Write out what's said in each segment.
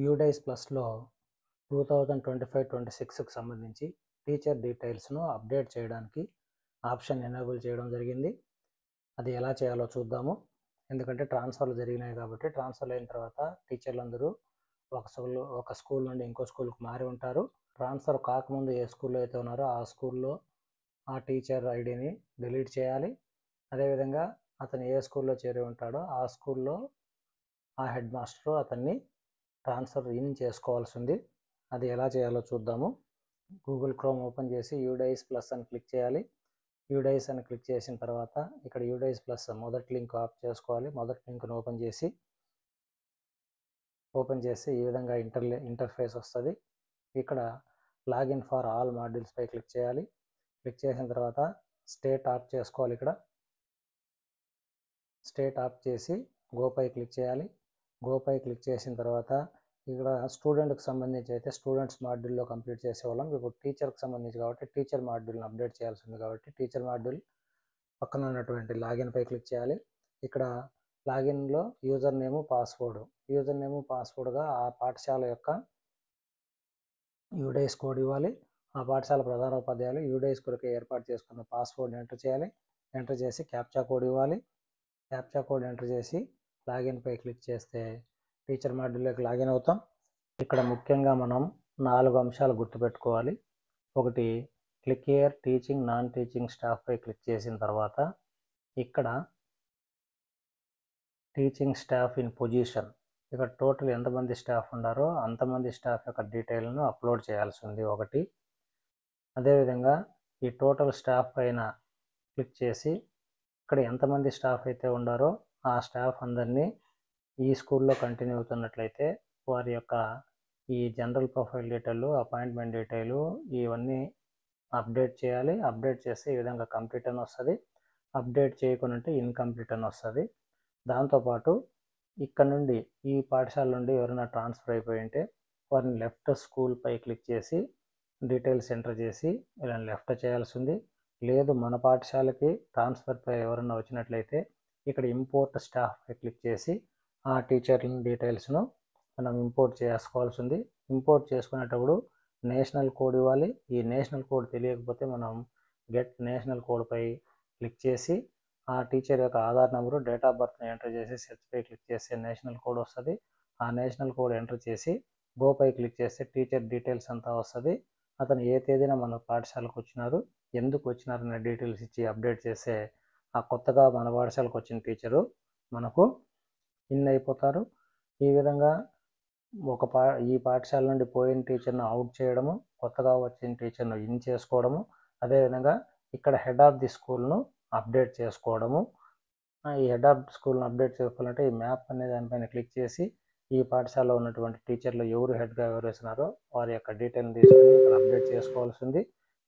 UDISE ప్లస్లో 2025-26కి సంబంధించి teacher డీటెయిల్స్ను update చేయడానికి ఆప్షన్ ఎనేబుల్ చేయడం జరిగింది. అది ఎలా చేయాలో చూద్దాము. ఎందుకంటే ట్రాన్స్ఫర్లు జరిగినాయి కాబట్టి ట్రాన్స్ఫర్ అయిన తర్వాత టీచర్లందరూ ఒక స్కూల్ నుండి ఇంకో స్కూల్కి మారి ఉంటారు. ట్రాన్స్ఫర్ కాకముందు ఏ స్కూల్లో అయితే ఉన్నారో ఆ స్కూల్లో ఆ టీచర్ ఐడిని డిలీట్ చేయాలి. అదేవిధంగా అతను ఏ స్కూల్లో చేరి ఉంటాడో ఆ స్కూల్లో ఆ హెడ్ మాస్టరు అతన్ని ట్రాన్స్ఫర్ ఇన్ చేసుకోవాల్సి ఉంది. అది ఎలా చేయాలో చూద్దాము. గూగుల్ క్రోమ్ ఓపెన్ చేసి యూడైస్ ప్లస్ అని క్లిక్ చేయాలి. యూడైస్ అని క్లిక్ చేసిన తర్వాత ఇక్కడ యూడైస్ ప్లస్ మొదటి లింక్ ఆఫ్ చేసుకోవాలి. మొదటి లింక్ను ఓపెన్ చేసి ఈ విధంగా ఇంటర్ఫేస్ వస్తుంది. ఇక్కడ లాగిన్ ఫర్ ఆల్ మాడ్యూల్స్ పై క్లిక్ చేయాలి. క్లిక్ చేసిన తర్వాత స్టేట్ ఆఫ్ చేసుకోవాలి. ఇక్కడ స్టేట్ ఆఫ్ చేసి గోపై క్లిక్ చేయాలి. గోపై క్లిక్ చేసిన తర్వాత ఇక్కడ స్టూడెంట్కి సంబంధించి అయితే స్టూడెంట్స్ మాడ్యూల్లో కంప్లీట్ చేసేవాళ్ళం. ఇప్పుడు టీచర్కి సంబంధించి కాబట్టి టీచర్ మాడ్యూల్ని అప్డేట్ చేయాల్సి ఉంది కాబట్టి టీచర్ మాడ్యూల్ పక్కన ఉన్నటువంటి లాగిన్ పై క్లిక్ చేయాలి. ఇక్కడ లాగిన్లో యూజర్ నేము పాస్వర్డ్గా ఆ పాఠశాల యొక్క యూడైస్ కోడ్ ఇవ్వాలి. ఆ పాఠశాల ప్రధానోపాధ్యాయులు యూడైస్ కొరకు ఏర్పాటు చేసుకున్న పాస్వర్డ్ ఎంటర్ చేయాలి. ఎంటర్ చేసి క్యాప్చా కోడ్ ఇవ్వాలి. క్యాప్చా కోడ్ ఎంటర్ చేసి లాగిన్ పై క్లిక్ చేస్తే టీచర్ మాడ్యూల్లోకి లాగిన్ అవుతాం. ఇక్కడ ముఖ్యంగా మనం 4 అంశాలు గుర్తుపెట్టుకోవాలి. ఒకటి, click here teaching non teaching staff పై క్లిక్ చేసిన తర్వాత ఇక్కడ టీచింగ్ స్టాఫ్ ఇన్ పొజిషన్, ఇక్కడ టోటల్ ఎంతమంది స్టాఫ్ ఉన్నారో అంతమంది స్టాఫ్ యొక్క డీటెయిల్ను అప్లోడ్ చేయాల్సి ఉంది ఒకటి. అదేవిధంగా ఈ టోటల్ స్టాఫ్ పైన క్లిక్ చేసి ఇక్కడ ఎంతమంది స్టాఫ్ అయితే ఉన్నారో ఆ స్టాఫ్ అందరినీ ఈ స్కూల్లో కంటిన్యూ అవుతున్నట్లయితే వారి యొక్క ఈ general profile detail, appointment detail ఇవన్నీ అప్డేట్ చేయాలి. అప్డేట్ చేస్తే ఈ విధంగా కంప్లీట్ అని వస్తుంది. అప్డేట్ చేయకుంటే ఇన్కంప్లీట్ అని వస్తుంది. దాంతోపాటు ఇక్కడ నుండి ఈ పాఠశాల నుండి ఎవరైనా ట్రాన్స్ఫర్ అయిపోయి ఉంటే వారిని లెఫ్ట్ స్కూల్ పై క్లిక్ చేసి డీటెయిల్స్ ఎంటర్ చేసి ఇలా లెఫ్ట్ చేయాల్సి ఉంది. లేదు మన పాఠశాలకి ట్రాన్స్ఫర్ పై ఎవరైనా వచ్చినట్లయితే ఇక్కడ ఇంపోర్ట్ స్టాఫ్ పై క్లిక్ చేసి ఆ టీచర్ డీటెయిల్స్ను మనం ఇంపోర్ట్ చేసుకోవాల్సి ఉంది. ఇంపోర్ట్ చేసుకునేటప్పుడు నేషనల్ కోడ్ ఇవ్వాలి. ఈ నేషనల్ కోడ్ తెలియకపోతే మనం గెట్ నేషనల్ కోడ్ పై క్లిక్ చేసి ఆ టీచర్ యొక్క ఆధార్ నెంబరు, డేట్ ఆఫ్ బర్త్ని ఎంటర్ చేసి సెర్చ్ పై క్లిక్ చేస్తే నేషనల్ కోడ్ వస్తుంది. ఆ నేషనల్ కోడ్ ఎంటర్ చేసి గో పై క్లిక్ చేస్తే టీచర్ డీటెయిల్స్ అంతా వస్తుంది. అతను ఏ తేదీన మన పాఠశాలకు వచ్చినారు, ఎందుకు వచ్చినారు అనే డీటెయిల్స్ ఇచ్చి అప్డేట్ చేస్తే ఆ కొత్తగా మన పాఠశాలకు వచ్చిన టీచరు మనకు ఇన్ అయిపోతారు. ఈ విధంగా ఈ పాఠశాల నుండి పోయిన టీచర్ను అవుట్ చేయడము, కొత్తగా వచ్చిన టీచర్ను ఇన్ చేసుకోవడము, అదేవిధంగా ఇక్కడ హెడ్ ఆఫ్ ది స్కూల్ను అప్డేట్ చేసుకోవడము. ఈ హెడ్ ఆఫ్ స్కూల్ను అప్డేట్ చేసుకోవాలంటే ఈ మ్యాప్ అనే దానిపైన క్లిక్ చేసి ఈ పాఠశాలలో ఉన్నటువంటి టీచర్లు ఎవరు హెడ్గా ఎవరు వేసినారో వారి యొక్క డీటెయిల్ని తీసుకొని ఇక్కడ అప్డేట్ చేసుకోవాల్సి ఉంది.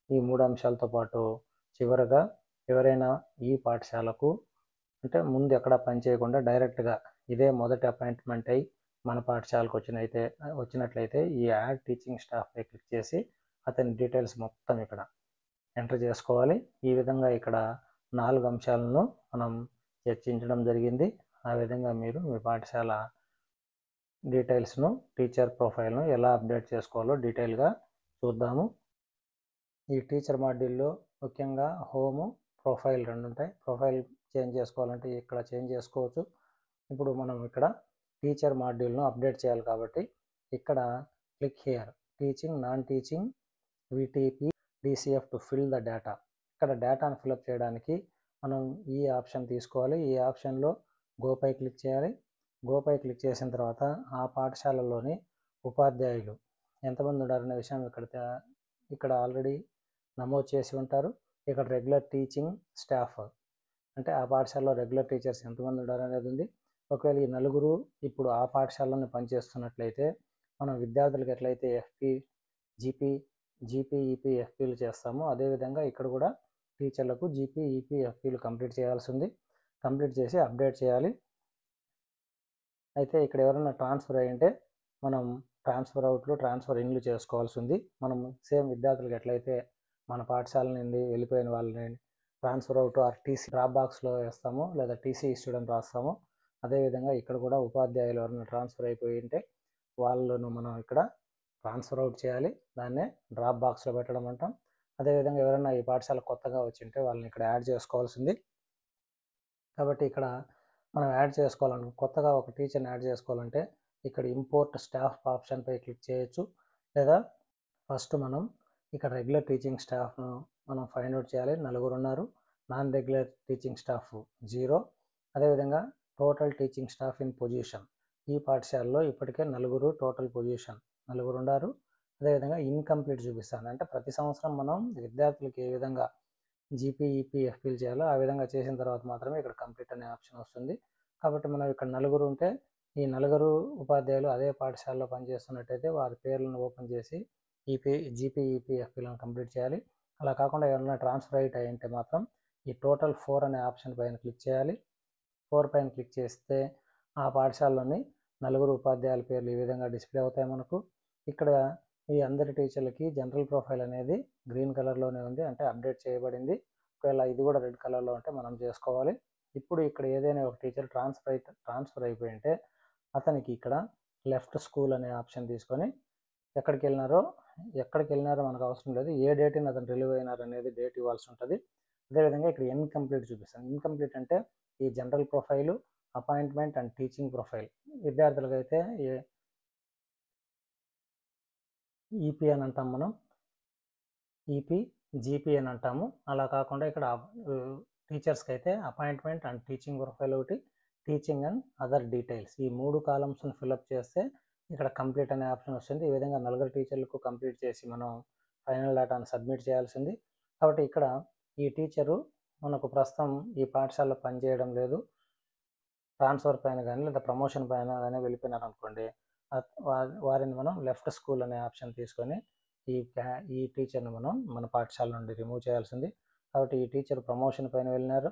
ఈ 3 అంశాలతో పాటు చివరగా ఎవరైనా ఈ పాఠశాలకు అంటే ముందు ఎక్కడ పని చేయకుండా డైరెక్ట్గా ఇదే మొదటి అపాయింట్మెంట్ అయి మన పాఠశాలకు వచ్చినట్లయితే ఈ యాడ్ టీచింగ్ స్టాఫ్ పై క్లిక్ చేసి అతని డీటెయిల్స్ మొత్తం ఇక్కడ ఎంటర్ చేసుకోవాలి. ఈ విధంగా ఇక్కడ 4 అంశాలను మనం చర్చించడం జరిగింది. ఆ విధంగా మీరు మీ పాఠశాల డీటెయిల్స్ను, టీచర్ ప్రొఫైల్ను ఎలా అప్డేట్ చేసుకోవాలో డీటెయిల్గా చూద్దాము. ఈ టీచర్ మాడ్యూల్లో ముఖ్యంగా హోము, ప్రొఫైల్ 2 ఉంటాయి. ప్రొఫైల్ చేంజ్ చేసుకోవాలంటే ఇక్కడ చేంజ్ చేసుకోవచ్చు. ఇప్పుడు మనం ఇక్కడ టీచర్ మాడ్యూల్ను అప్డేట్ చేయాలి కాబట్టి ఇక్కడ click here teaching non teaching VTP DCF to fill the data. ఇక్కడ డేటాను ఫిల్అప్ చేయడానికి మనం ఈ ఆప్షన్ తీసుకోవాలి. ఈ ఆప్షన్లో గోపై క్లిక్ చేయాలి. గోపై క్లిక్ చేసిన తర్వాత ఆ పాఠశాలలోని ఉపాధ్యాయులు ఎంతమంది ఉన్నారనే విషయం ఇక్కడ ఆల్రెడీ నమోదు చేసి ఉంటారు. ఇక్కడ రెగ్యులర్ టీచింగ్ స్టాఫ్ అంటే ఆ పాఠశాలలో రెగ్యులర్ టీచర్స్ ఎంతమంది ఉన్నారు అనేది ఉంది. ఒకవేళ ఈ 4 ఇప్పుడు ఆ పాఠశాలలోనే పనిచేస్తున్నట్లయితే మనం విద్యార్థులకు ఎట్లయితే ఎఫ్పి, జీపీ, ఈపీ, ఎఫ్పీలు చేస్తామో అదేవిధంగా ఇక్కడ కూడా టీచర్లకు జీపీ, ఈపీ, ఎఫ్పీలు కంప్లీట్ చేయాల్సి ఉంది. కంప్లీట్ చేసి అప్డేట్ చేయాలి. అయితే ఇక్కడ ఎవరైనా ట్రాన్స్ఫర్ అయ్యి ఉంటే మనం ట్రాన్స్ఫర్ అవుట్లు, ట్రాన్స్ఫర్ ఇన్లు చేసుకోవాల్సి ఉంది. మనం సేమ్ విద్యార్థులకు ఎట్లయితే మన పాఠశాల నుండి వెళ్ళిపోయిన వాళ్ళని transfer out or TC drop బాక్స్లో వేస్తామో లేదా టీసీ స్టూడెంట్ రాస్తామో అదేవిధంగా ఇక్కడ కూడా ఉపాధ్యాయులు ఎవరైనా ట్రాన్స్ఫర్ అయిపోయి ఉంటే వాళ్ళను మనం ఇక్కడ ట్రాన్స్ఫర్ అవుట్ చేయాలి. దాన్నే డ్రాప్ బాక్స్లో పెట్టడం అంటాం. అదేవిధంగా ఎవరైనా ఈ పాఠశాల కొత్తగా వచ్చి ఉంటే వాళ్ళని ఇక్కడ యాడ్ చేసుకోవాల్సింది. కాబట్టి ఇక్కడ మనం యాడ్ కొత్తగా ఒక టీచర్ని యాడ్ చేసుకోవాలంటే ఇక్కడ ఇంపోర్ట్ స్టాఫ్ ఆప్షన్పై క్లిక్ చేయొచ్చు. లేదా ఫస్ట్ మనం ఇక్కడ రెగ్యులర్ టీచింగ్ స్టాఫ్ను మనం ఫైండ్ అవుట్ చేయాలి. 4 ఉన్నారు. Non regular teaching staff 0. అదేవిధంగా total teaching staff in position, ఈ పాఠశాలలో ఇప్పటికే 4 టోటల్ పొజిషన్ 4 ఉన్నారు. అదేవిధంగా ఇన్కంప్లీట్ చూపిస్తాను. అంటే ప్రతి సంవత్సరం మనం విద్యార్థులకు ఏ విధంగా జీపీఈపీ ఎఫ్పీలు చేయాలో ఆ విధంగా చేసిన తర్వాత మాత్రమే ఇక్కడ కంప్లీట్ అనే ఆప్షన్ వస్తుంది. కాబట్టి మనం ఇక్కడ 4 ఉంటే ఈ 4 ఉపాధ్యాయులు అదే పాఠశాలలో పనిచేస్తున్నట్టయితే వారి పేర్లను ఓపెన్ చేసి జీపీఈపీ ఎఫ్పీలను కంప్లీట్ చేయాలి. అలా కాకుండా ఎవరైనా ట్రాన్స్ఫర్ అయ్యి ఉంటే మాత్రం ఈ టోటల్ 4 అనే ఆప్షన్ పైన క్లిక్ చేయాలి. 4 పైన క్లిక్ చేస్తే ఆ పాఠశాలలోని 4 ఉపాధ్యాయుల పేర్లు ఈ విధంగా డిస్ప్లే అవుతాయి మనకు. ఇక్కడ ఈ అందరి టీచర్లకి జనరల్ ప్రొఫైల్ అనేది గ్రీన్ కలర్లోనే ఉంది, అంటే అప్డేట్ చేయబడింది. ఒకవేళ ఇది కూడా రెడ్ కలర్లో ఉంటే మనం చేసుకోవాలి. ఇప్పుడు ఇక్కడ ఏదైనా ఒక టీచర్ ట్రాన్స్ఫర్ అయిపోయి ఉంటే అతనికి ఇక్కడ లెఫ్ట్ స్కూల్ అనే ఆప్షన్ తీసుకొని ఎక్కడికి వెళ్ళినారో మనకు అవసరం లేదు, ఏ డేట్ని అతను రిలీవ్ అయినారు అనేది డేట్ ఇవ్వాల్సి ఉంటుంది. అదేవిధంగా ఇక్కడ ఇన్కంప్లీట్ చూపిస్తాను. ఇన్కంప్లీట్ అంటే ఈ general profile, appointment and teaching profile. విద్యార్థులకు అయితే ఈపీ అని అంటాం మనం, ఈపీ జీపీ అని అంటాము. అలా కాకుండా ఇక్కడ టీచర్స్కి అయితే అపాయింట్మెంట్ అండ్ టీచింగ్ ప్రొఫైల్ ఒకటి, టీచింగ్ అండ్ అదర్ డీటెయిల్స్, ఈ 3 కాలమ్స్ని ఫిల్అప్ చేస్తే ఇక్కడ కంప్లీట్ అనే ఆప్షన్ వస్తుంది. ఈ విధంగా 4 టీచర్లకు కంప్లీట్ చేసి మనం ఫైనల్ డేటాను సబ్మిట్ చేయాల్సింది. కాబట్టి ఇక్కడ ఈ టీచరు మనకు ప్రస్తుతం ఈ పాఠశాలలో పనిచేయడం లేదు, ట్రాన్స్ఫర్ పైన కానీ లేదా ప్రమోషన్ పైన కానీ వెళ్ళిపోయినారు అనుకోండి, వారిని మనం లెఫ్ట్ స్కూల్ అనే ఆప్షన్ తీసుకొని ఈ టీచర్ని మనం మన పాఠశాల నుండి రిమూవ్ చేయాల్సింది. కాబట్టి ఈ టీచర్ ప్రమోషన్ పైన వెళ్ళినారు,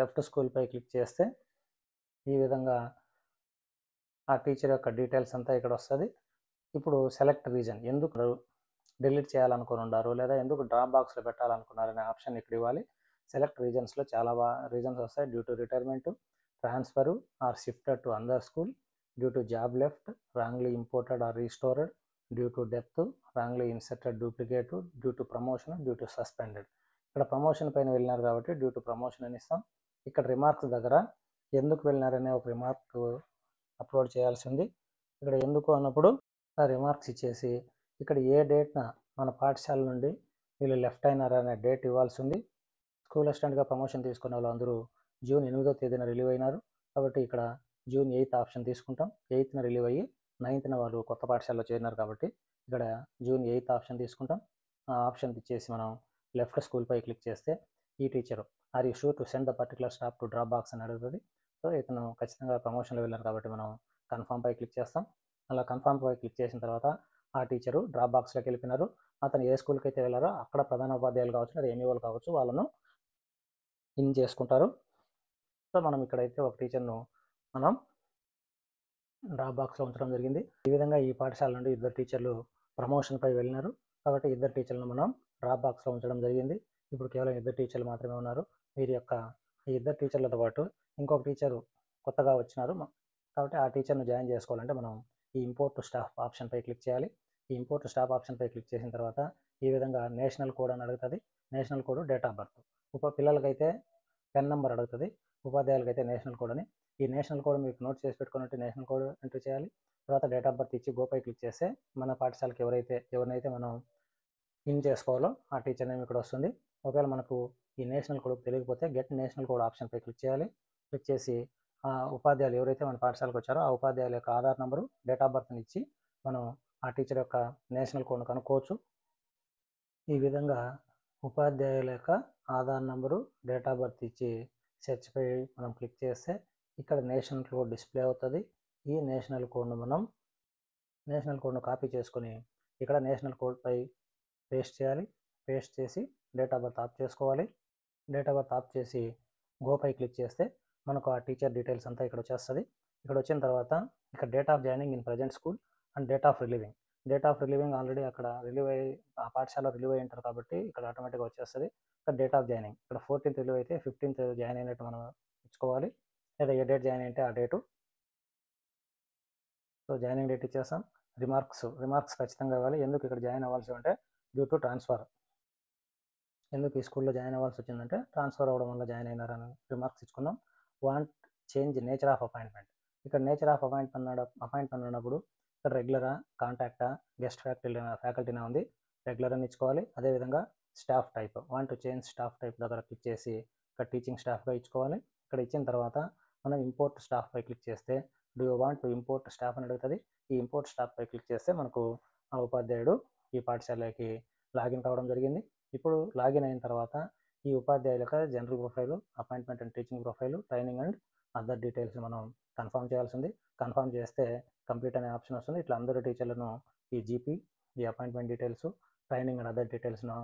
లెఫ్ట్ స్కూల్ పై క్లిక్ చేస్తే ఈ విధంగా ఆ టీచర్ యొక్క డీటెయిల్స్ అంతా ఇక్కడ వస్తుంది. ఇప్పుడు సెలెక్ట్ రీజన్, ఎందుకు డిలీట్ చేయాలనుకుని ఉన్నారు లేదా ఎందుకు డ్రాప్ బాక్స్లో పెట్టాలనుకున్నారనే ఆప్షన్ ఇక్కడ ఇవ్వాలి. సెలెక్ట్ రీజన్స్లో చాలా రీజన్స్ వస్తాయి. Due to retirement, transfer or shifted to another school, due to job left, wrongly imported or restored, due to death, wrongly inserted duplicate, due to promotion, due to suspended. ఇక్కడ promotion పైన వెళ్ళినారు కాబట్టి due to promotion అని ఇస్తాం. ఇక్కడ remarks దగ్గర ఎందుకు వెళ్ళినారనే ఒక రిమార్క్ అప్లోడ్ చేయాల్సి ఉంది. ఇక్కడ ఎందుకు అన్నప్పుడు ఆ రిమార్క్స్ ఇచ్చేసి ఇక్కడ ఏ డేట్న మన పాఠశాల నుండి వీళ్ళు లెఫ్ట్ అయినారనే డేట్ ఇవ్వాల్సి ఉంది. స్కూల్ అసిస్టెంట్గా ప్రమోషన్ తీసుకున్న వాళ్ళందరూ జూన్ 8వ తేదీన రిలీవ్ అయినారు. కాబట్టి ఇక్కడ జూన్ 8th ఆప్షన్ తీసుకుంటాం. 8న రిలీవ్ అయ్యి 9న వాళ్ళు కొత్త పాఠశాలలో చేరినారు కాబట్టి ఇక్కడ జూన్ 8th ఆప్షన్ తీసుకుంటాం. ఆ ఆప్షన్ ఇచ్చేసి మనం లెఫ్ట్ స్కూల్పై క్లిక్ చేస్తే ఈ teacher are you sure to send the particular staff to drop box అని అడుగుతుంది. సో ఇతను ఖచ్చితంగా ప్రమోషన్లో వెళ్ళారు కాబట్టి మనం కన్ఫర్మ్పై క్లిక్ చేస్తాం. అలా కన్ఫర్మ్పై క్లిక్ చేసిన తర్వాత ఆ టీచరు డ్రాప్ బాక్స్లోకి వెళ్ళిపోయినారు. అతను ఏ స్కూల్కి అయితే వెళ్ళారో అక్కడ ప్రధాన ఉపాధ్యాయులు కావచ్చు లేదా ఎంఈఓలు కావచ్చు వాళ్ళను ఇన్ చేసుకుంటారు. సో మనం ఇక్కడైతే ఒక టీచర్ను మనం డ్రాప్ బాక్స్లో ఉంచడం జరిగింది. ఈ విధంగా ఈ పాఠశాల నుండి 2 టీచర్లు ప్రమోషన్పై వెళ్ళినారు కాబట్టి 2 టీచర్లను మనం డ్రాప్ బాక్స్లో ఉంచడం జరిగింది. ఇప్పుడు కేవలం 2 టీచర్లు మాత్రమే ఉన్నారు. వీరి యొక్క ఈ 2 టీచర్లతో పాటు ఇంకొక టీచరు కొత్తగా వచ్చినారు కాబట్టి ఆ టీచర్ను జాయిన్ చేసుకోవాలంటే మనం ఈ ఇంపోర్ట్ స్టాఫ్ ఆప్షన్పై క్లిక్ చేయాలి. ఈ ఇంపోర్ట్ స్టాఫ్ ఆప్షన్పై క్లిక్ చేసిన తర్వాత ఈ విధంగా నేషనల్ కోడ్ అని అడుగుతుంది. National code, date of birth. పిల్లలకైతే పెన్ నెంబర్ అడుగుతుంది, ఉపాధ్యాయులకైతే నేషనల్ కోడ్ అని. ఈ నేషనల్ కోడ్ మీకు నోట్ చేసి పెట్టుకున్నట్టు నేషనల్ కోడ్ ఎంటర్ చేయాలి. తర్వాత డేట్ ఆఫ్ బర్త్ ఇచ్చి గోపై క్లిక్ చేస్తే మన పాఠశాలకు ఎవరినైతే మనం ఇన్ చేసుకోవాలో ఆ టీచర్ నేమ్ ఇక్కడ వస్తుంది. ఒకవేళ మనకు ఈ నేషనల్ కోడ్ తెలియకపోతే గెట్ నేషనల్ కోడ్ ఆప్షన్పై క్లిక్ చేయాలి. క్లిక్ చేసి ఆ ఉపాధ్యాయులు ఎవరైతే మన పాఠశాలకు వచ్చారో ఆ ఉపాధ్యాయుల యొక్క ఆధార్ నెంబరు, డేట్ ఆఫ్ బర్త్ని ఇచ్చి మనం ఆ టీచర్ యొక్క నేషనల్ కోడ్ను కనుక్కోవచ్చు. ఈ విధంగా ఉపాధ్యాయుల యొక్క Aadhaar number, date of birth ఇచ్చి సెర్చ్పై మనం క్లిక్ చేస్తే ఇక్కడ నేషనల్ కోడ్ డిస్ప్లే అవుతుంది. ఈ నేషనల్ కోడ్ను కాపీ చేసుకొని ఇక్కడ నేషనల్ కోడ్పై పేస్ట్ చేయాలి. పేస్ట్ చేసి డేట్ ఆఫ్ బర్త్ ఆఫ్ చేసుకోవాలి. డేట్ ఆఫ్ బర్త్ ఆఫ్ చేసి గోపై క్లిక్ చేస్తే మనకు ఆ టీచర్ డీటెయిల్స్ అంతా ఇక్కడ వచ్చేస్తుంది. ఇక్కడ వచ్చిన తర్వాత ఇక్కడ date of joining in present school and date of relieving. Date of relieving already అక్కడ ఆ పాఠశాల రిలీవ్ అయి ఉంటారు కాబట్టి ఇక్కడ ఆటోమేటిక్గా వచ్చేస్తుంది. ఇక్కడ డేట్ ఆఫ్ జాయినింగ్ ఇక్కడ 14th రిలీవ్ అయితే 15th జాయిన్ అయినట్టు మనం ఇచ్చుకోవాలి, లేదా ఏ డేట్ జాయిన్ అయితే ఆ డేటు. సో జాయినింగ్ డేట్ ఇచ్చేస్తాం. రిమార్క్స్ ఖచ్చితంగా ఇవ్వాలి. ఎందుకు ఇక్కడ జాయిన్ అవ్వాల్సి అంటే డ్యూ టు ట్రాన్స్ఫర్. ఎందుకు ఈ స్కూల్లో జాయిన్ అవ్వాల్సి వచ్చిందంటే ట్రాన్స్ఫర్ అవ్వడం వల్ల జాయిన్ అయినారని రిమార్క్స్ ఇచ్చుకున్నాం. Want change nature of appointment. ఇక్కడ నేచర్ ఆఫ్ అపాయింట్మెంట్ అన్నప్పుడు ఇక్కడ రెగ్యులరా, కాంటాక్టా, గెస్ట్ ఫ్యాకల్టీనా ఉంది. రెగ్యులర్ అని ఇచ్చుకోవాలి. అదేవిధంగా staff type, want change staff type దగ్గర క్లిక్ చేసి ఇక్కడ టీచింగ్ స్టాఫ్గా ఇచ్చుకోవాలి. ఇక్కడ ఇచ్చిన తర్వాత మనం ఇంపోర్ట్ స్టాఫ్ పై క్లిక్ చేస్తే do you want to import staff అని అడుగుతుంది. ఈ ఇంపోర్ట్ స్టాఫ్ పై క్లిక్ చేస్తే మనకు ఆ ఉపాధ్యాయుడు ఈ పాఠశాలకి లాగిన్ కావడం జరిగింది. ఇప్పుడు లాగిన్ అయిన తర్వాత ఈ ఉపాధ్యాయుల యొక్క general profile, appointment and teaching profile, training and other details మనం కన్ఫర్మ్ చేయాల్సి ఉంది. కన్ఫర్మ్ చేస్తే కంప్లీట్ అనే ఆప్షన్ వస్తుంది. ఇట్లా అందరూ టీచర్లను ఈ జీపీ, ఈ appointment details, training and other డీటెయిల్స్ను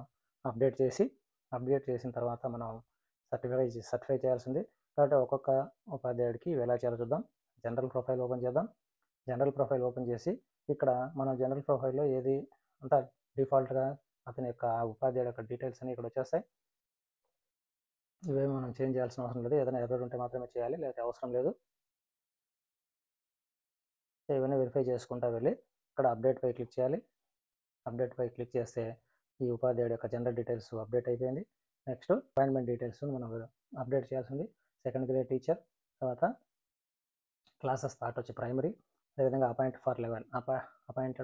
అప్డేట్ చేసిన తర్వాత మనం సర్టిఫై చేయాల్సింది. కాబట్టి ఒక్కొక్క ఉపాధ్యాయుడికి ఎలా చేయాలో చూద్దాం. జనరల్ ప్రొఫైల్ ఓపెన్ చేద్దాం. జనరల్ ప్రొఫైల్ ఓపెన్ చేసి ఇక్కడ మనం జనరల్ ప్రొఫైల్లో ఏది అంతా డిఫాల్ట్గా అతని యొక్క ఉపాధ్యాయుడు యొక్క డీటెయిల్స్ అన్ని ఇక్కడ వచ్చేస్తాయి. ఇవేమి మనం చేంజ్ చేయాల్సిన అవసరం లేదు. ఏదైనా ఎర్రర్ ఉంటే మాత్రమే చేయాలి, లేకపోతే అవసరం లేదు. ఇవన్నీ వెరిఫై చేసుకుంటా వెళ్ళి ఇక్కడ అప్డేట్ పై క్లిక్ చేయాలి. అప్డేట్ పై క్లిక్ చేస్తే ఈ ఉపాధ్యాయుడు యొక్క జనరల్ డీటెయిల్స్ అప్డేట్ అయిపోయింది. నెక్స్ట్ అపాయింట్మెంట్ డీటెయిల్స్ మనం అప్డేట్ చేయాల్సింది. సెకండ్ గ్రేడ్ టీచర్, తర్వాత క్లాసెస్ స్టార్ట్ వచ్చి ప్రైమరీ, అదేవిధంగా అపాయింటెడ్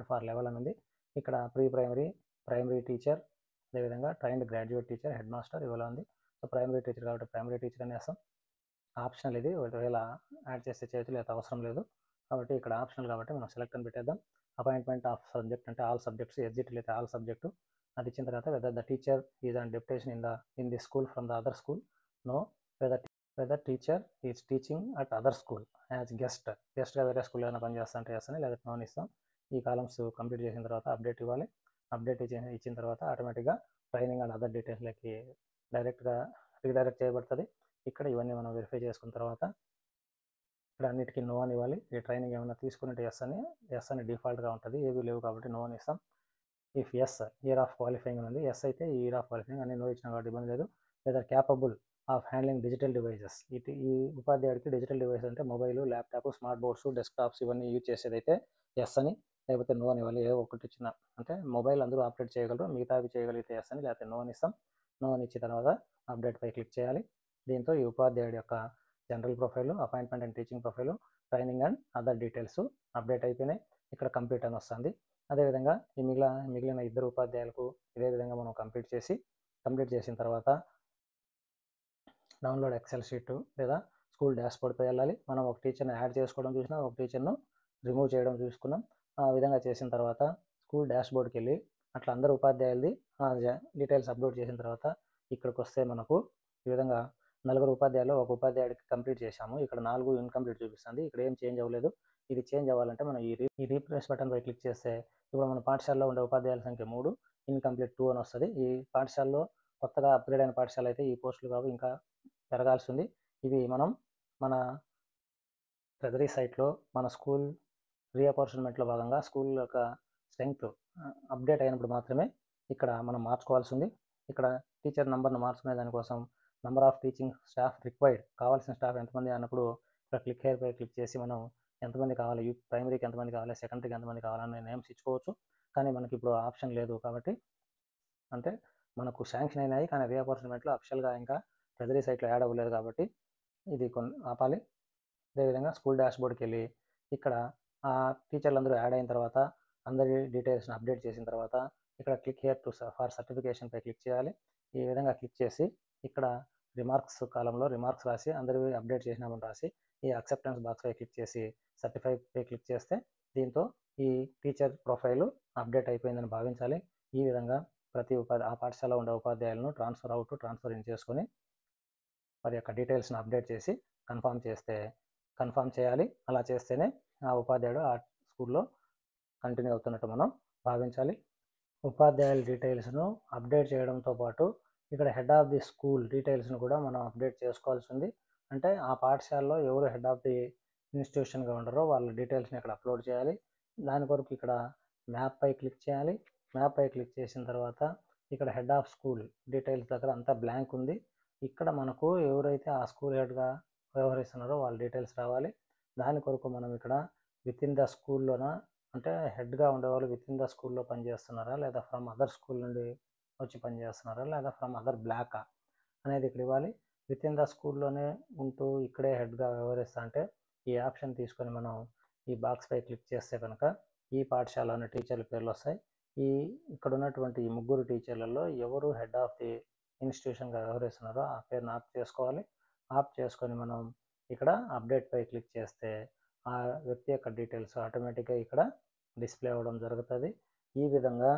ఫర్ లెవెల్ అని ఉంది. ఇక్కడ ప్రీ ప్రైమరీ, ప్రైమరీ టీచర్, అదేవిధంగా trained graduate teacher, head master ఇవాళ ఉంది. సో ప్రైమరీ టీచర్ కాబట్టి ప్రైమరీ టీచర్ అని వేస్తాం. ఆప్షనల్ ఇది, ఒకవేళ యాడ్ చేస్తే చేయొచ్చు, లేదా అవసరం లేదు. కాబట్టి ఇక్కడ ఆప్షనల్ కాబట్టి మనం సెలెక్ట్ అని పెట్టేద్దాం. అపాయింట్మెంట్ ఆఫ్ సబ్జెక్ట్ అంటే ఆల్ సబ్జెక్ట్స్, ఎగ్జిట్ లేదా ఆల్ సబ్జెక్టు అది ఇచ్చిన తర్వాత whether the teacher is on deputation in the school from the other school, no. Whether teacher is teaching at other school as గెస్ట్గా వేరే school ఏదైనా పనిచేస్తా అంటే చేస్తాను, లేదా నోన్ ఇస్తాం. ఈ కాలమ్స్ కంప్లీట్ చేసిన తర్వాత అప్డేట్ ఇవ్వాలి. అప్డేట్ ఇచ్చిన తర్వాత ఆటోమేటిక్గా ట్రైనింగ్ అండ్ అదర్ డీటెయిల్స్లోకి డైరెక్ట్గా రీడైరెక్ట్ చేయబడుతుంది. ఇక్కడ ఇవన్నీ మనం వెరిఫై చేసుకున్న తర్వాత ఇక్కడ అన్నిటికీ నో అని ఇవ్వాలి. ఈ ట్రైనింగ్ ఏమైనా తీసుకున్నట్టు ఎస్ అని డిఫాల్ట్గా ఉంటుంది, ఏవి లేవు కాబట్టి నో అని ఇస్తాం. If yes year of qualifying ఉంది, ఎస్ అయితే ఈ ఇయర్ ఆఫ్ క్వాలిఫైయింగ్ అన్ని నో ఇచ్చిన కాబట్టి ఇబ్బంది లేదు. లేదా capable of handling digital devices, ఈ ఉపాధ్యాయుడికి డిజిటల్ డివైస్ అంటే mobile, laptop, smart boards, desktops ఇవన్నీ యూజ్ చేసేదైతే ఎస్ అని, లేకపోతే నో అని ఇవ్వాలి. ఏ ఒకటి ఇచ్చిన అంటే మొబైల్ అందరూ ఆపరేట్ చేయగలరు, మిగతావి చేయగలిగితే ఎస్ అని, లేకపోతే నో అని ఇస్తాం. నో అని ఇచ్చిన తర్వాత అప్డేట్ పై క్లిక్ చేయాలి. దీంతో ఈ ఉపాధ్యాయుడి యొక్క general profile, appointment and teaching profile, training and other details update అయిపోయినాయి. ఇక్కడ కంప్లీట్ అని వస్తుంది. అదేవిధంగా ఈ మిగిలిన ఇద్దరు ఉపాధ్యాయులకు ఇదే విధంగా మనం కంప్లీట్ చేసిన తర్వాత డౌన్లోడ్ ఎక్సెల్ షీట్ లేదా స్కూల్ డాష్బోర్డ్పై వెళ్ళాలి. మనం ఒక టీచర్ని యాడ్ చేసుకోవడం చూసినా, ఒక టీచర్ను రిమూవ్ చేయడం చూసుకున్నాం. ఆ విధంగా చేసిన తర్వాత స్కూల్ డాష్బోర్డ్కి వెళ్ళి అట్లా అందరు ఉపాధ్యాయులది డీటెయిల్స్ అప్లోడ్ చేసిన తర్వాత ఇక్కడికి వస్తే మనకు ఈ విధంగా 4 ఉపాధ్యాయులు ఒక ఉపాధ్యాయుడికి కంప్లీట్ చేశాము. ఇక్కడ 4 ఇన్కంప్లీట్ చూపిస్తుంది. ఇక్కడ ఏం చేంజ్ అవ్వలేదు. ఇది చేంజ్ అవ్వాలంటే మనం ఈ రీప్లేస్ బటన్ పై క్లిక్ చేస్తే ఇప్పుడు మన పాఠశాలలో ఉండే ఉపాధ్యాయుల సంఖ్య 3, ఇన్కంప్లీట్ 2 అని వస్తుంది. ఈ పాఠశాలలో కొత్తగా అప్గ్రేడ్ అయిన పాఠశాల అయితే ఈ పోస్టులు కావు, ఇంకా పెరగాల్సి ఉంది. ఇవి మనం మన ట్రెజరీ సైట్లో మన స్కూల్ రీఅపార్చుమెంట్లో భాగంగా స్కూల్ యొక్క స్ట్రెంగ్త్ అప్డేట్ అయినప్పుడు మాత్రమే ఇక్కడ మనం మార్చుకోవాల్సి ఉంది. ఇక్కడ టీచర్ నెంబర్ను మార్చుకునే దానికోసం number of teaching staff required, కావాల్సిన స్టాఫ్ ఎంతమంది అన్నప్పుడు ఇక్కడ క్లిక్ హెయిర్ పై క్లిక్ చేసి మనం ఎంతమంది కావాలి, ప్రైమరీకి ఎంతమంది కావాలి, సెకండరీకి ఎంతమంది కావాలనే నేమ్స్ ఇచ్చుకోవచ్చు. కానీ మనకి ఇప్పుడు ఆప్షన్ లేదు కాబట్టి, అంటే మనకు శాంక్షన్ అయినాయి కానీ రీఅపార్చుమెంట్లో అఫిషియల్గా ఇంకా ట్రెజరీ సైట్లో యాడ్ అవ్వలేదు కాబట్టి ఇది ఆపాలి. అదేవిధంగా స్కూల్ డాష్బోర్డ్కి వెళ్ళి ఇక్కడ ఆ టీచర్లు అందరూ యాడ్ అయిన తర్వాత అందరి డీటెయిల్స్ని అప్డేట్ చేసిన తర్వాత ఇక్కడ click here to for certification పై క్లిక్ చేయాలి. ఈ విధంగా క్లిక్ చేసి ఇక్కడ రిమార్క్స్ కాలంలో రిమార్క్స్ రాసి అందరివి అప్డేట్ చేసినామని రాసి ఈ అక్సెప్టెన్స్ బాక్స్ పై క్లిక్ చేసి సర్టిఫై పై క్లిక్ చేస్తే దీంతో ఈ టీచర్ ప్రొఫైలు అప్డేట్ అయిపోయిందని భావించాలి. ఈ విధంగా ప్రతి ఆ పాఠశాలలో ఉండే ఉపాధ్యాయులను ట్రాన్స్ఫర్ అవుట్, ట్రాన్స్ఫర్ ఇన్ చేసుకొని వారి యొక్క డీటెయిల్స్ని అప్డేట్ చేసి కన్ఫర్మ్ చేయాలి. అలా చేస్తేనే ఆ ఉపాధ్యాయుడు ఆ స్కూల్లో కంటిన్యూ అవుతున్నట్టు మనం భావించాలి. ఉపాధ్యాయుల డీటెయిల్స్ను అప్డేట్ చేయడంతో పాటు ఇక్కడ హెడ్ ఆఫ్ ది స్కూల్ డీటెయిల్స్ను కూడా మనం అప్డేట్ చేసుకోవాల్సి ఉంది. అంటే ఆ పాఠశాలలో ఎవరు హెడ్ ఆఫ్ ది ఇన్స్టిట్యూషన్గా ఉండరో వాళ్ళ డీటెయిల్స్ని ఇక్కడ అప్లోడ్ చేయాలి. దాని కొరకు ఇక్కడ మ్యాప్ పై క్లిక్ చేయాలి. మ్యాప్ పై క్లిక్ చేసిన తర్వాత ఇక్కడ హెడ్ ఆఫ్ స్కూల్ డీటెయిల్స్ దగ్గర అంతా బ్లాంక్ ఉంది. ఇక్కడ మనకు ఎవరైతే ఆ స్కూల్ హెడ్గా వ్యవహరిస్తున్నారో వాళ్ళ డీటెయిల్స్ రావాలి. దాని కొరకు మనం ఇక్కడ విత్ ఇన్ ద స్కూల్లోన, అంటే హెడ్గా ఉండేవాళ్ళు విత్ ఇన్ ద స్కూల్లో పనిచేస్తున్నారా, లేదా ఫ్రమ్ అదర్ స్కూల్ నుండి వచ్చి పనిచేస్తున్నారా, లేదా ఫ్రమ్ అదర్ బ్లాకా అనేది ఇక్కడ ఇవ్వాలి. విత్ ఇన్ ద స్కూల్లోనే ఉంటూ ఇక్కడే హెడ్గా వ్యవహరిస్తా అంటే ఈ ఆప్షన్ తీసుకొని మనం ఈ బాక్స్పై క్లిక్ చేస్తే కనుక ఈ పాఠశాలలోని టీచర్ల పేర్లు వస్తాయి. ఇక్కడ ఉన్నటువంటి ఈ ముగ్గురు టీచర్లలో ఎవరు హెడ్ ఆఫ్ ది ఇన్స్టిట్యూషన్గా వ్యవహరిస్తున్నారో ఆ పేరుని ఆప్ చేసుకోవాలి. ఆప్ చేసుకొని మనం ఇక్కడ అప్డేట్పై క్లిక్ చేస్తే ఆ వ్యక్తి యొక్క డీటెయిల్స్ ఆటోమేటిక్గా ఇక్కడ డిస్ప్లే అవ్వడం జరుగుతుంది. ఈ విధంగా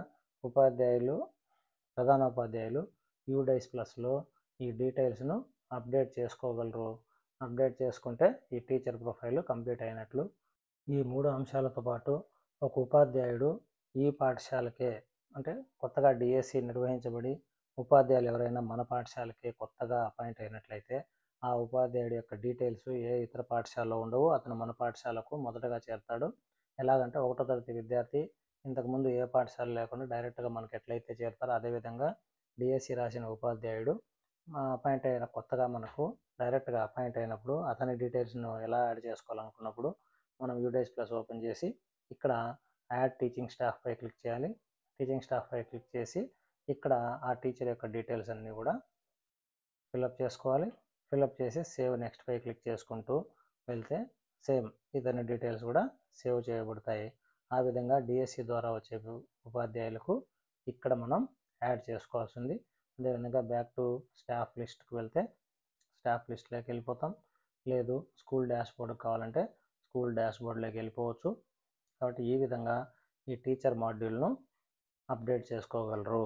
ప్రధానోపాధ్యాయులు UDISE ప్లస్లో ఈ డీటెయిల్స్ను అప్డేట్ చేసుకోగలరు. అప్డేట్ చేసుకుంటే ఈ టీచర్ ప్రొఫైల్ కంప్లీట్ అయినట్లు. ఈ 3 అంశాలతో పాటు ఒక ఉపాధ్యాయుడు ఈ పాఠశాలకే, అంటే కొత్తగా DSE నిర్వహించబడి ఉపాధ్యాయులు ఎవరైనా మన పాఠశాలకే కొత్తగా అపాయింట్ అయినట్లయితే ఆ ఉపాధ్యాయుడి యొక్క డీటెయిల్స్ ఏ ఇతర పాఠశాలలో ఉండవు, అతను మన పాఠశాలకు మొదటగా చేరుతాడు. ఎలాగంటే 1వ తరగతి విద్యార్థి ఇంతకుముందు ఏ పాఠశాల లేకుండా డైరెక్ట్గా మనకు ఎట్లయితే చేరుతారో అదేవిధంగా DSE రాసిన ఉపాధ్యాయుడు కొత్తగా మనకు డైరెక్ట్గా అపాయింట్ అయినప్పుడు అతని డీటెయిల్స్ను ఎలా యాడ్ చేసుకోవాలనుకున్నప్పుడు మనం UDISE ప్లస్ ఓపెన్ చేసి ఇక్కడ యాడ్ టీచింగ్ స్టాఫ్పై క్లిక్ చేయాలి. టీచింగ్ స్టాఫ్పై క్లిక్ చేసి ఇక్కడ ఆ టీచర్ యొక్క డీటెయిల్స్ అన్నీ కూడా ఫిల్అప్ చేసుకోవాలి. ఫిల్అప్ చేసి సేవ్ నెక్స్ట్పై క్లిక్ చేసుకుంటూ వెళ్తే సేమ్ ఇతని డీటెయిల్స్ కూడా సేవ్ చేయబడతాయి. ఆ విధంగా DSE ద్వారా వచ్చే ఉపాధ్యాయులకు ఇక్కడ మనం యాడ్ చేసుకోవాల్సింది. అదేవిధంగా బ్యాక్ టు స్టాఫ్ లిస్ట్కి వెళ్తే స్టాఫ్ లిస్ట్లోకి వెళ్ళిపోతాం. లేదు స్కూల్ డాష్బోర్డ్ కావాలంటే స్కూల్ డాష్బోర్డ్లోకి వెళ్ళిపోవచ్చు. కాబట్టి ఈ విధంగా ఈ టీచర్ మాడ్యూల్ను అప్డేట్ చేసుకోగలరు.